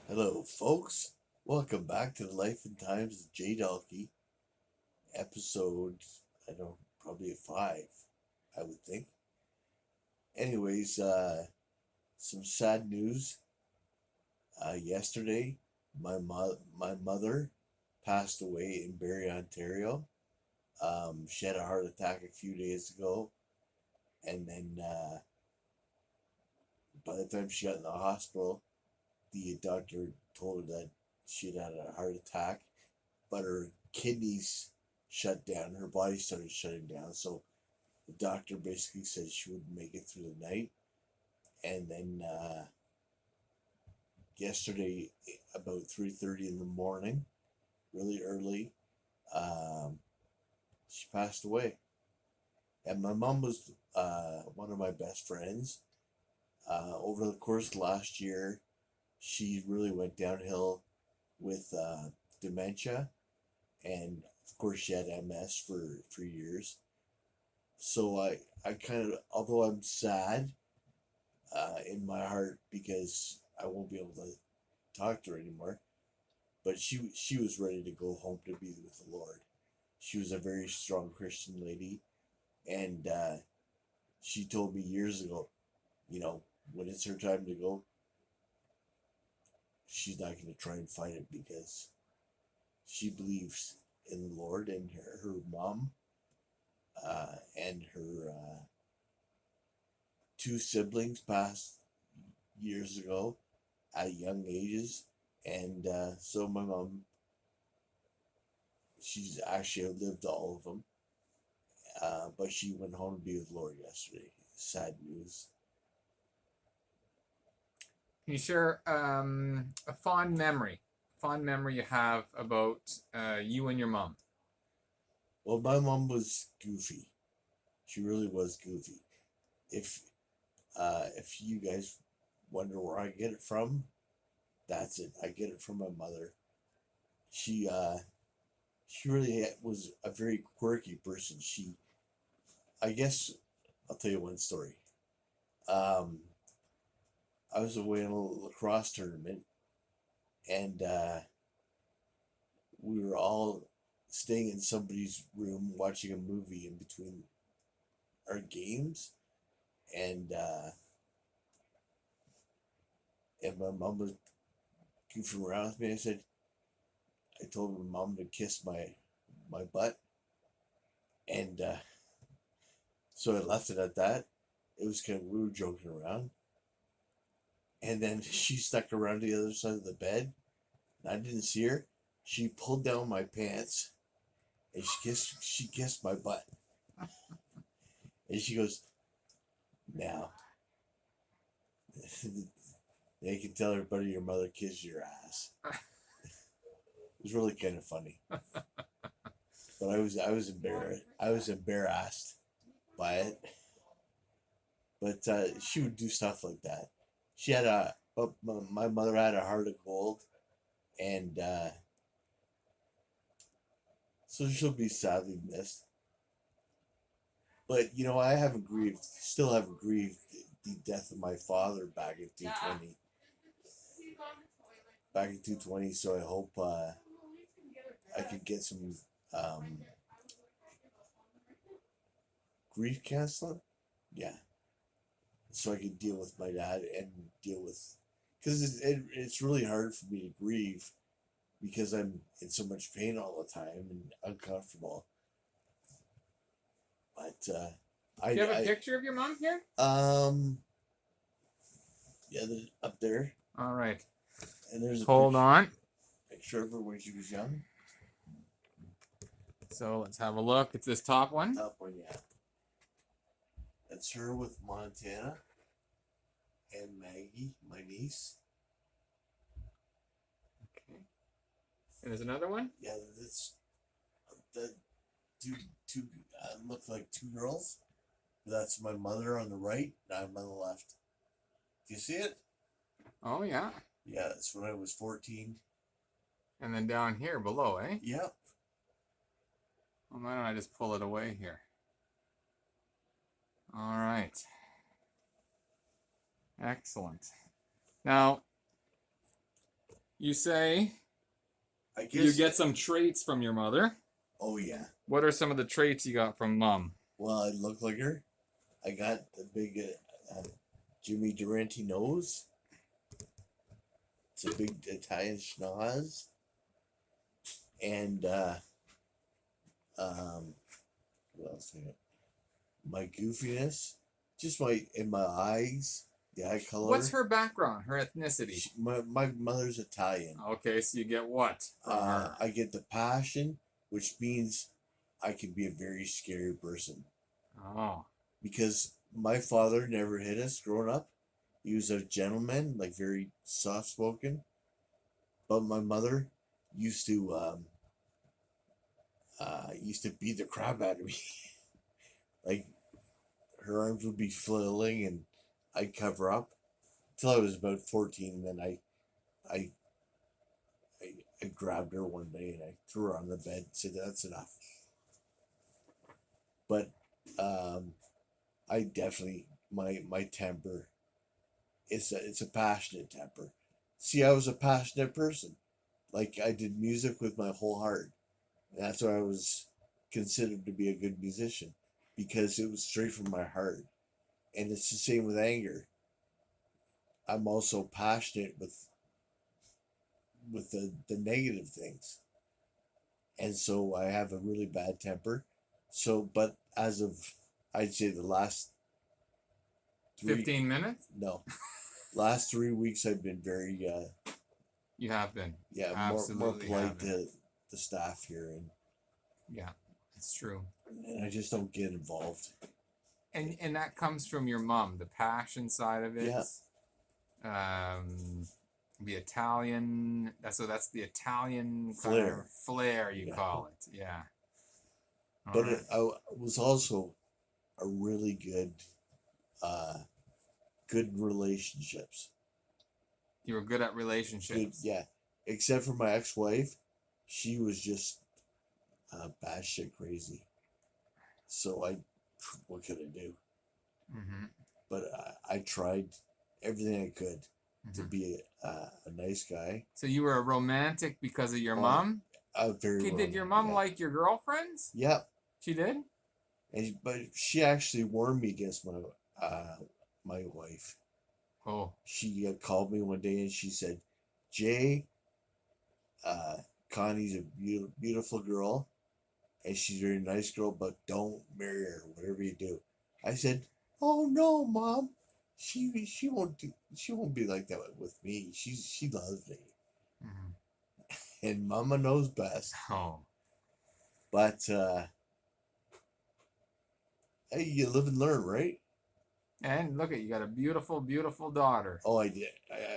Hello, folks. Welcome back to the Life and Times of J. Dalkey, episode, I don't know, probably a 5, I would think. Anyways, some sad news. Yesterday, my mother passed away in Barrie, Ontario. She had a heart attack a few days ago, and then by the time she got in the hospital, the doctor told her that she'd had a heart attack, but her kidneys shut down. Her body started shutting down. So the doctor basically said she wouldn't make it through the night. And then yesterday, about 3:30 in the morning, really early, um, she passed away. And my mom was one of my best friends. Over the course of last year, she really went downhill with dementia, and of course she had MS for years. So I kind of, although I'm sad in my heart because I won't be able to talk to her anymore, but she was ready to go home to be with the Lord. She was a very strong Christian lady, and she told me years ago, you know, when it's her time to go, she's not going to try and fight it because she believes in the Lord, and her mom and her two siblings passed years ago at young ages, and so my mom, she's actually outlived all of them, but she went home to be with Lord yesterday. Sad news. Can you share a fond memory you have about you and your mom? Well, my mom was goofy. She really was goofy. If if you guys wonder where I get it from, that's it. I get it from my mother. She she really was a very quirky person. I guess, I'll tell you one story. Um, I was away in a lacrosse tournament, and we were all staying in somebody's room watching a movie in between our games, and my mom was goofing around with me. I told my mom to kiss my butt, and so I left it at that. It was kind of, we were joking around, and then she stuck around to the other side of the bed, and I didn't see her. She pulled down my pants, and she kissed my butt, and she goes, "Now, they can tell everybody your mother kissed your ass." It was really kind of funny, but I was embarrassed. I was embarrassed by it, but she would do stuff like that. She had a, but my mother had a heart of gold, and so she'll be sadly missed. But I haven't grieved, still haven't grieved the death of my father back in 220. So I hope I could get some um, grief counseling. Yeah, so I could deal with my dad and deal with, because it's really hard for me to grieve because I'm in so much pain all the time and uncomfortable. But Do you have a I picture of your mom here? Yeah, up there, All right. and there's a Hold on. picture of her when she was young. So let's have a look. It's this top one. Top one, yeah. That's her with Montana and Maggie, my niece. Okay. And there's another one. Yeah, that's the two look like two girls. That's my mother on the right, and I'm on the left. Do you see it? Oh yeah. Yeah, that's when I was 14. And then down here below, eh? Yep. Well, why don't I just pull it away here? All right. Excellent. Now, You say I you guess. get some traits from your mother. Oh yeah. What are some of the traits you got from mom? Well, I look like her. I got the big Jimmy Durante nose. It's a big Italian schnoz, and um, what else? My goofiness, just my eyes, the eye color. What's her background, her ethnicity? My mother's Italian. Okay, so you get what from her? I get the passion, which means I can be a very scary person. Oh. Because my father never hit us growing up. He was a gentleman, like very soft spoken. But my mother used to beat the crap out of me. Like her arms would be flailing and I'd cover up till I was about 14. Then I I grabbed her one day and I threw her on the bed and said, "That's enough." But I definitely my temper. It's a passionate temper. See, I was a passionate person. Like I did music with my whole heart. And that's why I was considered to be a good musician because it was straight from my heart. And it's the same with anger. I'm also passionate with the negative things. And so I have a really bad temper. So but as of I'd say the last 15 minutes? No. Last 3 weeks I've been very You have been. more Absolutely polite have been. to the staff here Yeah, it's true. and I just don't get involved. And that comes from your mom, the passion side of it. Yeah. The Italian. That's the Italian Flair. kind of flair you Yeah. call it. Yeah. All But right. I was also a really good relationships. You were good at relationships. Good, yeah. Except for my ex-wife, she was just batshit crazy. So what could I do? Mm-hmm. But I tried everything I could to Mm-hmm. be a nice guy. So you were a romantic because of your mom? Very. Okay, did your mom like your girlfriends? Yeah. She did? But she actually warned me against my wife. Oh. She called me one day and she said, "Jay, Connie's a beautiful girl, and she's a very nice girl, but don't marry her, whatever you do." I said, "Oh no, Mom, she won't be like that with me. She loves me, Mm-hmm. and Mama knows best." Oh. But hey, you live and learn, right? And look at you got a beautiful, beautiful daughter. Oh, I did.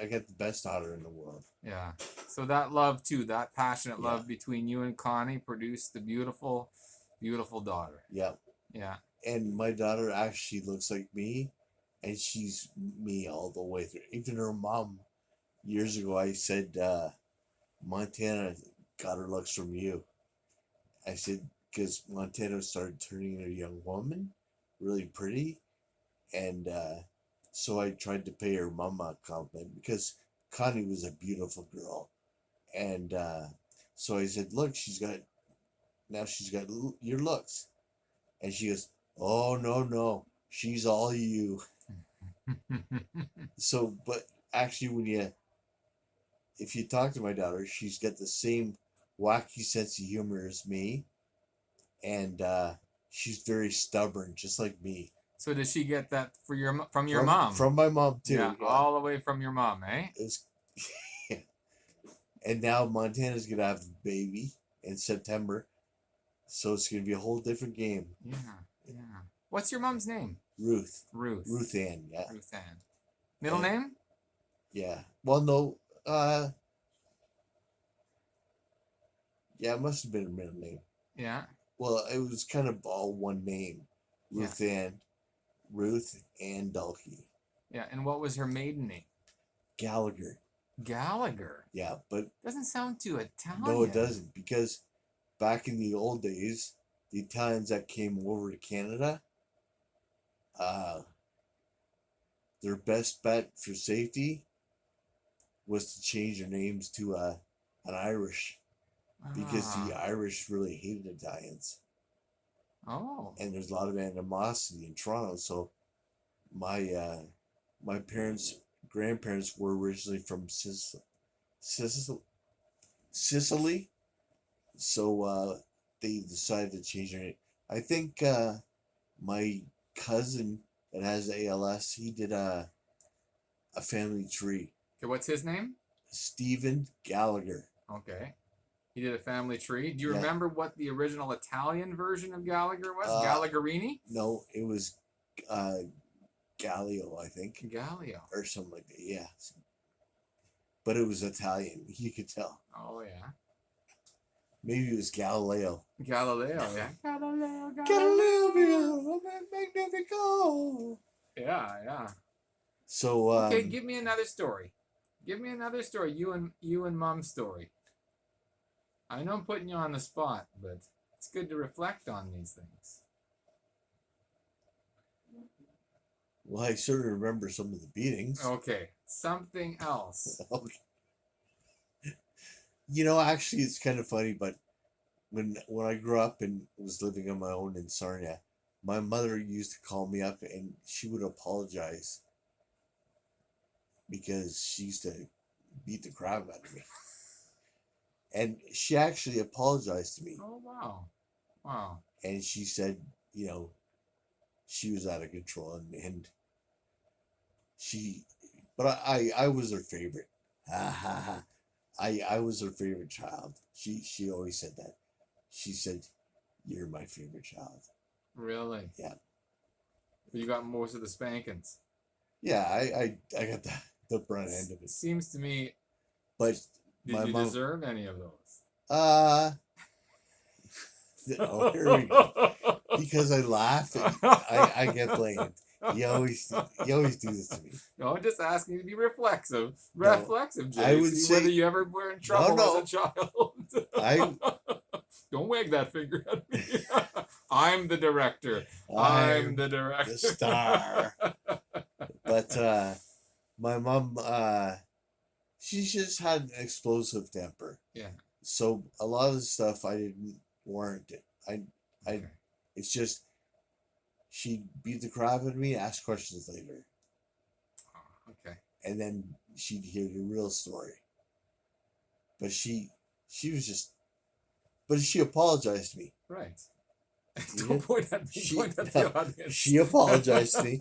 I got the best daughter in the world. Yeah. So that love too, that passionate love between you and Connie produced the beautiful, beautiful daughter. Yeah. Yeah. And my daughter actually looks like me, and she's me all the way through. Even her mom, years ago, I said, Montana got her looks from you. I said, because Montana started turning into a young woman, really pretty. And so I tried to pay her mom a compliment because Connie was a beautiful girl. And so I said, look, she's got your looks. And she goes, "Oh, no, she's all you." So, but actually, if you talk to my daughter, she's got the same wacky sense of humor as me. And she's very stubborn, just like me. So did she get that from your mom? From my mom too. Yeah, all the way from your mom, eh? And now Montana's gonna have a baby in September, so it's gonna be a whole different game. Yeah, yeah. What's your mom's name? Ruth. Ruth. Ruth Ann. Yeah. Ruth Ann. Middle name? Yeah. Well, no. Yeah, it must have been a middle name. Yeah. Well, it was kind of all one name. Ruth Ann. Ruth Ann Dulkey. Yeah, and what was her maiden name? Gallagher. Gallagher. Yeah, but doesn't sound too Italian. No, it doesn't, because back in the old days, the Italians that came over to Canada, their best bet for safety was to change their names to an Irish, because the Ah. Irish really hated Italians, Oh. and there's a lot of animosity in Toronto. So my my parents' grandparents were originally from Sicily, Sicily. So they decided to change their name. I think my cousin that has ALS, he did a family tree. Okay, what's his name? Stephen Gallagher. Okay. He did a family tree. Do you Yeah. remember what the original Italian version of Gallagher was? Uh, Gallagherini? No, it was uh, Gallio, I think, Gallio. or something like that. Yeah, but it was Italian. You could tell. Oh, yeah. Maybe it was Galileo. Galileo, yeah. Galileo, Galileo, magnifico. Yeah, yeah. So Okay, give me another story. Give me another story. You and Mom's story. I know I'm putting you on the spot, but it's good to reflect on these things. well, I sort of remember some of the beatings. Okay, something else. Okay. Actually, it's kind of funny, but when I grew up and was living on my own in Sarnia, my mother used to call me up and she would apologize because she used to beat the crap out of me. And she actually apologized to me. Oh, wow. Wow. And she said, she was out of control, and she, but I was her favorite. Ha ha ha. I was her favorite child. She always said that. She said, "You're my favorite child." Really? Yeah. You got most of the spankings. Yeah, I got the brunt end of it. Seems to me. But Did my you mom, deserve any of those? oh, here we go. Because I laugh, I get blamed. You always do this to me. No, I'm just asking you to be reflexive. No, Reflexive, Jay. I would See say- whether you ever were in trouble no. as a child. I Don't wag that finger at me. I'm the director. I'm the director. the star. But my mom, she just had an explosive temper. Yeah. So a lot of the stuff I didn't warrant it. Okay. It's just she'd beat the crap out of me, ask questions later, Oh, okay. and then she'd hear the real story. But she was just, but she apologized to me. Right. You Don't did? point at me. Point at the audience. She apologized to me,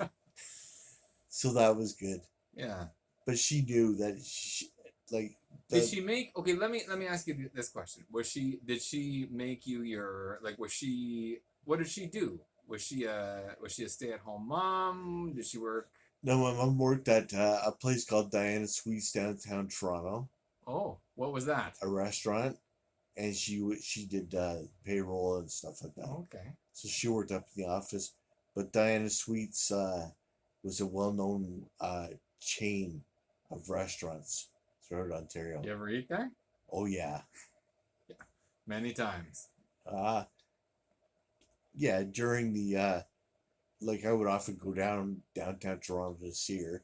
so that was good. Yeah. But she knew that Did she make? Okay, let me ask you this question. Did she make you your like? What did she do? Was she a stay-at-home mom? Did she work? No, my mom worked at a place called Diana Sweets downtown Toronto, Oh, what was that? a restaurant, and she did payroll and stuff like that. Okay. So she worked up in the office, but Diana Sweets was a well-known chain of restaurants throughout Ontario. You ever eat there? Oh yeah. Many times. Yeah, during the I would often go downtown Toronto to see her,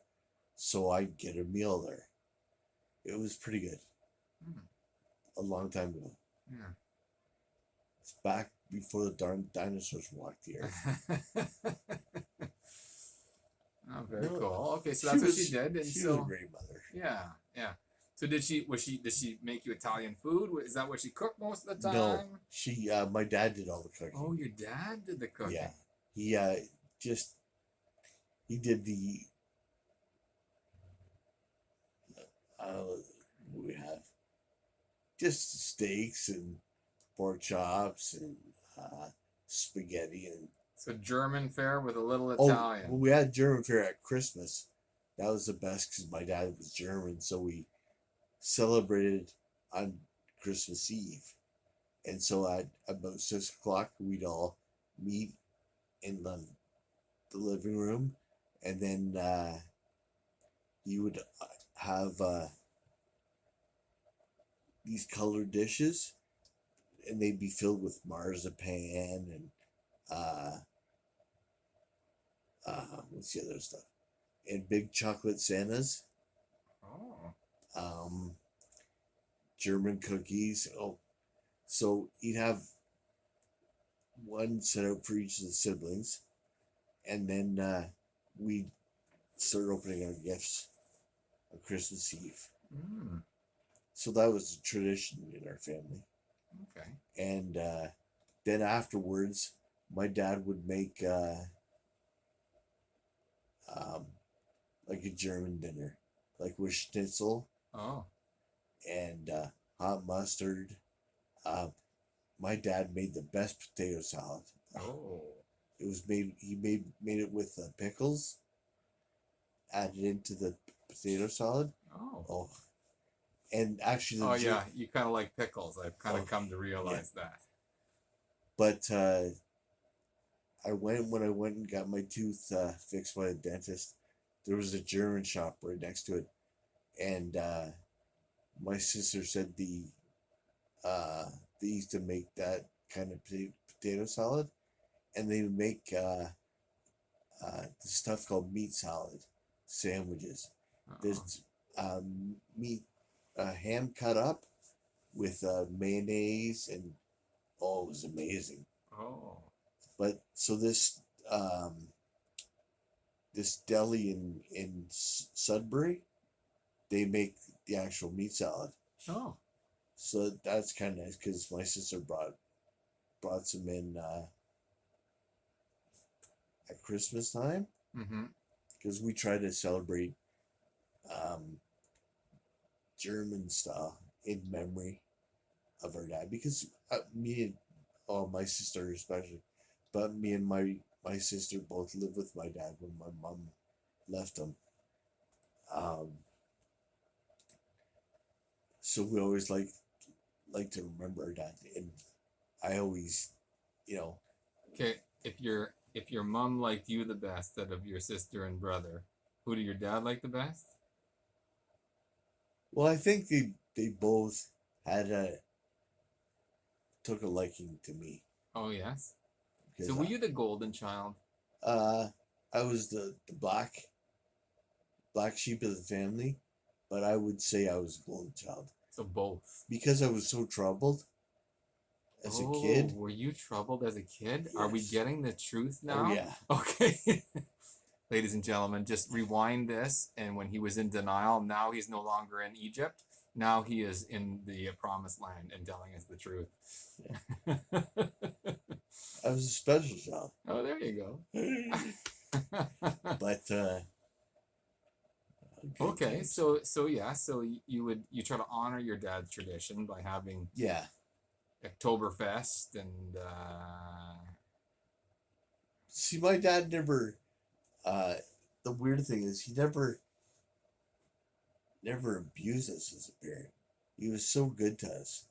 so I'd get a meal there. It was pretty good. A long time ago. Yeah. It's back before the darn dinosaurs walked the earth. Oh, very cool. Okay, so She that's what was- she did, and She so was a great mother. yeah, yeah. So did she make you Italian food? Is that what she cooked most of the time? No, she my dad did all the cooking. Oh, your dad did the cooking. Yeah, he he did the what we have just steaks and pork chops and spaghetti and So German fare with a little well, Italian. we had German fare at Christmas. That was the best because my dad was German, so we celebrated on Christmas Eve, and so at about 6 o'clock we'd all meet in the living room, and then you would have these colored dishes, and they'd be filled with marzipan and what's the other stuff, and big chocolate Santas. Oh. um, German cookies. Oh, so he'd have one set out for each of the siblings, and then we start opening our gifts on Christmas Eve. Mm, So that was a tradition in our family. okay. And then afterwards, my dad would make um, like a German dinner, like with schnitzel Oh. and hot mustard. Uh, my dad made the best potato salad. Oh. It was made. He made it with pickles added into the potato salad. Oh. Oh, and actually Oh yeah, you kind of like pickles. I've kind of oh come to yeah, realize that. but when I went and got my tooth fixed by the dentist. There was a German shop right next to it, and my sister said uh, they used to make that kind of potato salad, and they would make this stuff called meat salad sandwiches. Oh. There's meat, ham cut up with mayonnaise, and oh, it was amazing. Oh. But so um, this deli in Sudbury, they make the actual meat salad. Oh. So that's kind of nice because my sister brought some in at Christmas time Mm-hmm. because we try to celebrate um, German style in memory of our dad because me and oh my sister especially, but me and my sister both lived with my dad when my mom left him. Um, so we always like to remember our dad, and I always, you know, Okay. If your mom liked you the best out of your sister and brother, who did your dad like the best? well, I think they both had a took a liking to me Oh yes. So because were you the golden child? uh, I was the black sheep of the family, but I would say I was a golden child So both. because I was so troubled as a Oh, kid. were you troubled as a kid? Are we Yes. getting the truth Oh now? yeah. Okay. Ladies and gentlemen, just rewind this. And when he was in denial, now he's no longer in Egypt. Now he is in the promised land and telling us the truth. Yeah. I was a special child. Oh, there you go. But good Okay, times. so yeah, so you try to honor your dad's tradition by having Yeah. Oktoberfest and See, my dad never. Uh, the weird thing is, he never abused us as a parent. He was so good to us.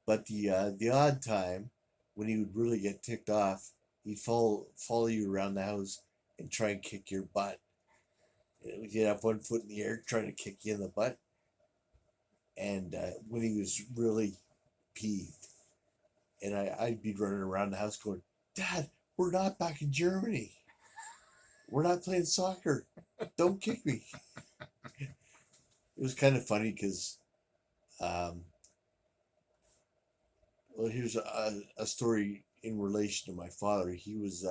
But the odd time when he would really get ticked off, he'd follow you around the house and try and kick your butt. He'd have one foot in the air trying to kick you in the butt. And when he was really peeved, and I'd be running around the house going, "Dad, we're not back in Germany. We're not playing soccer. Don't kick me." It was kind of funny because, um, well, here's a story in relation to my father. He was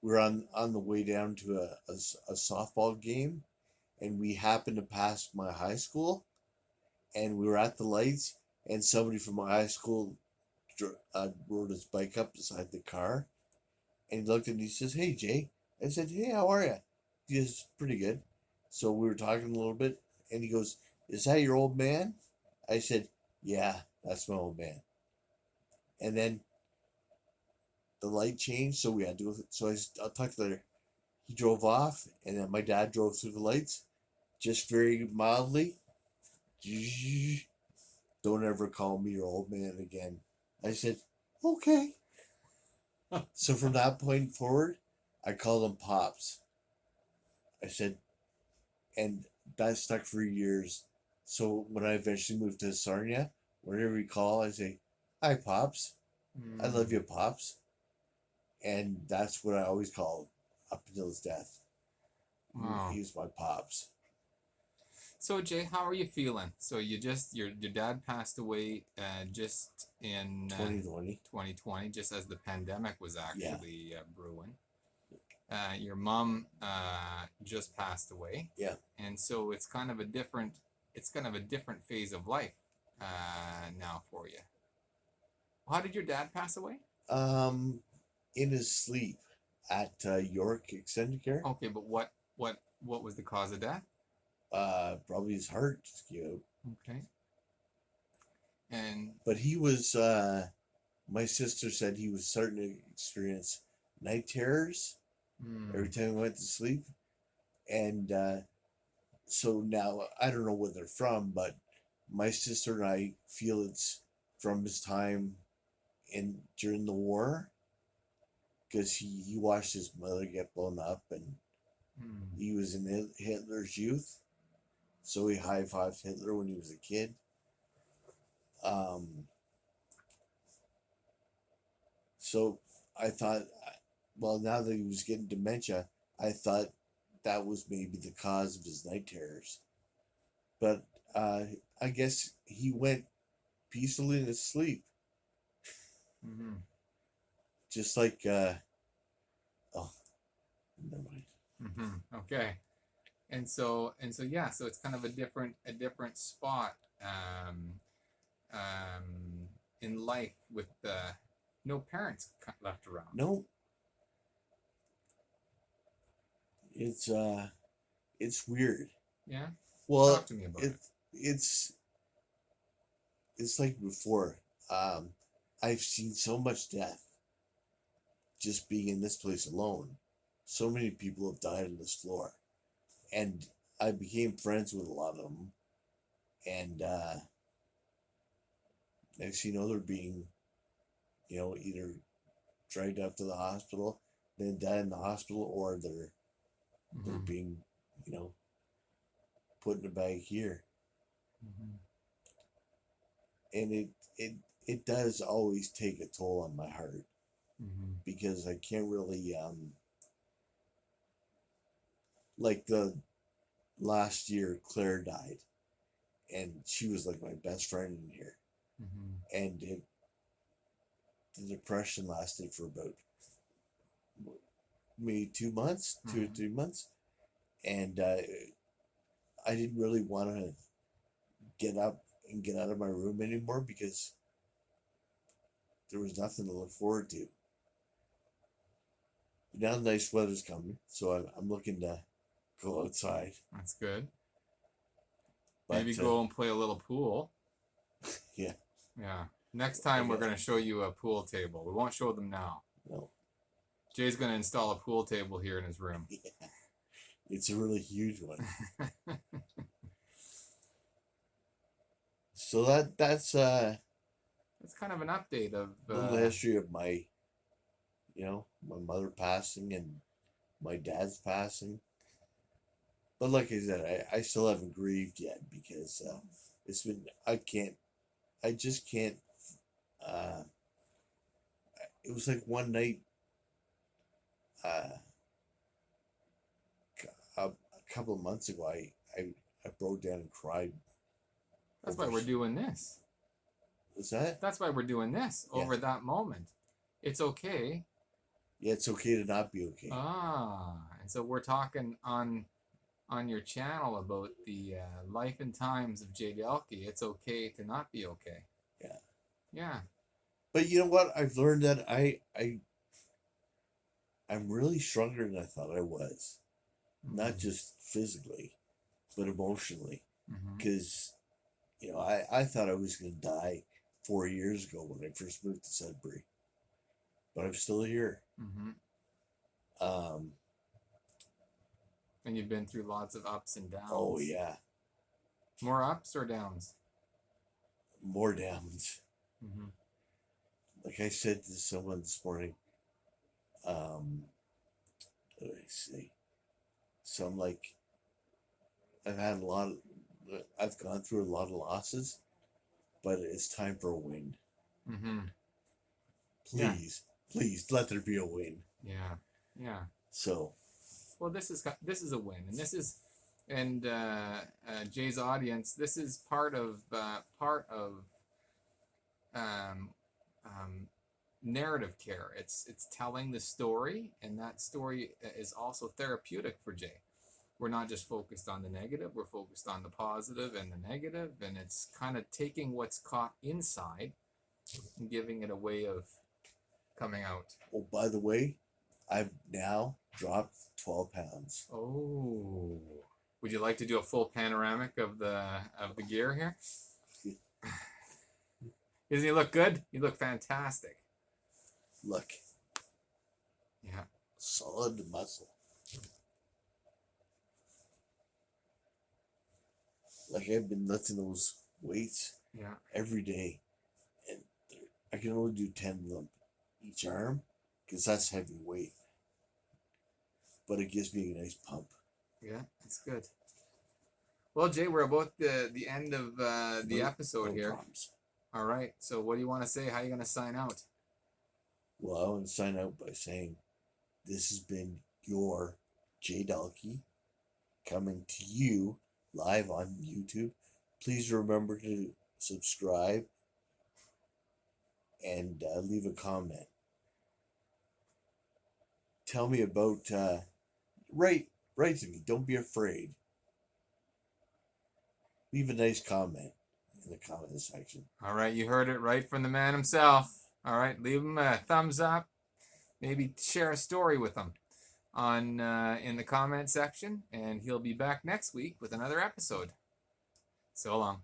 we were on the way down to a softball game, and we happened to pass my high school, and we were at the lights, and somebody from my high school rode his bike up beside the car, and he looked and he says, "Hey Jay," I said, "Hey, how are you?" He goes, "Pretty good." So we were talking a little bit, and he goes, "Is that your old man?" I said, "Yeah, that's my old man." And then the light changed, so we had to go. So I'll talk later. He drove off, and then my dad drove through the lights, just very mildly. Don't ever call me your old man again. I said, "Okay." So from that point forward, I called him Pops. I said, and that stuck for years. So when I eventually moved to Sarnia, whenever we call, I say, "Hi, Pops. I love mm, you, Pops." And that's what I always called up until his death. wow. He was my Pops. So Jay, how are you feeling? So your dad passed away just in 2020. 2020, just as the pandemic was Yeah. actually brewing. Your mom just passed away. Yeah. And so it's kind of a different phase of life now for you. How did your dad pass away? In his sleep at York Extended Care. Okay, but what was the cause of death? Probably his heart just gave out. Okay. And But he was, my sister said he was starting to experience night terrors every time he went to sleep. And so now, I don't know where they're from, but my sister and I feel it's from his time during the war, because he watched his mother get blown up, and he was in Hitler's youth. So he high-fived Hitler when he was a kid. So I thought, well, now that he was getting dementia, I thought that was maybe the cause of his night terrors. But I guess he went peacefully to sleep. Just like, oh, never mind. Okay. And so yeah, so it's kind of a different spot in life with no parents left around. No, it's weird. Yeah. Well, Talk to me about it. It's like before. I've seen so much death just being in this place alone. So many people have died on this floor, and I became friends with a lot of them. And next thing you know, they're being, either dragged up to the hospital, then die in the hospital, or they're being, put in a bag here. And it does always take a toll on my heart, because I can't really like the last year Claire died, and she was like my best friend in here. And the depression lasted for about maybe 2 months, 2 or 3 months, and I didn't really want to get up and get out of my room anymore, because there was nothing to look forward to. Now the nice weather's coming, so I'm looking to go outside. That's good. But, maybe go and play a little pool. Yeah. Yeah. Next time we're going to show you a pool table. We won't show them now. No. Jay's going to install a pool table here in his room. Yeah. It's a really huge one. So that's kind of an update of a little history of my, my mother passing and my dad's passing. But like I said, I still haven't grieved yet, because it's been, I just can't, it was like one night, a couple of months ago, I broke down and cried. That's why we're doing this. What's that? That's why we're doing this, over that moment. It's okay. Yeah, it's okay to not be okay. And so we're talking on your channel about the life and times of Jay Delkey. It's okay to not be okay. Yeah. Yeah. But you know what? I've learned that I'm really stronger than I thought I was. Not just physically, but emotionally. Because, I thought I was going to die 4 years ago when I first moved to Sudbury. But I'm still here. And you've been through lots of ups and downs. Oh, yeah. More ups or downs? More downs. Like I said to someone this morning, what did I say? So I'm like, I've gone through a lot of losses, but it's time for a win. Please, please let there be a win. Yeah. So, well, this is a win, and this is and Jay's audience, this is part of um, um, narrative care. It's telling the story, and that story is also therapeutic for Jay. We're not just focused on the negative; we're focused on the positive and the negative, and it's kind of taking what's caught inside and giving it a way of coming out. Oh, by the way, I've now dropped 12 pounds. Oh, would you like to do a full panoramic of the gear here? Doesn't he look good? You look fantastic. Look. Yeah. Solid muscle. Like I've been lifting those weights every day, and I can only do 10 of them each arm because that's heavy weight. But it gives me a nice pump. Yeah, that's good. Well, Jay, we're about the end of the episode here. Problems. All right. So what do you want to say? How are you going to sign out? Well, I want to sign out by saying this has been your Jay Dalkey coming to you live on YouTube. Please remember to subscribe and leave a comment. Tell me about write to me. Don't be afraid. Leave a nice comment in the comment section. All right, you heard it right from the man himself. All right, leave him a thumbs up. Maybe share a story with him on in the comment section, and he'll be back next week with another episode. So long.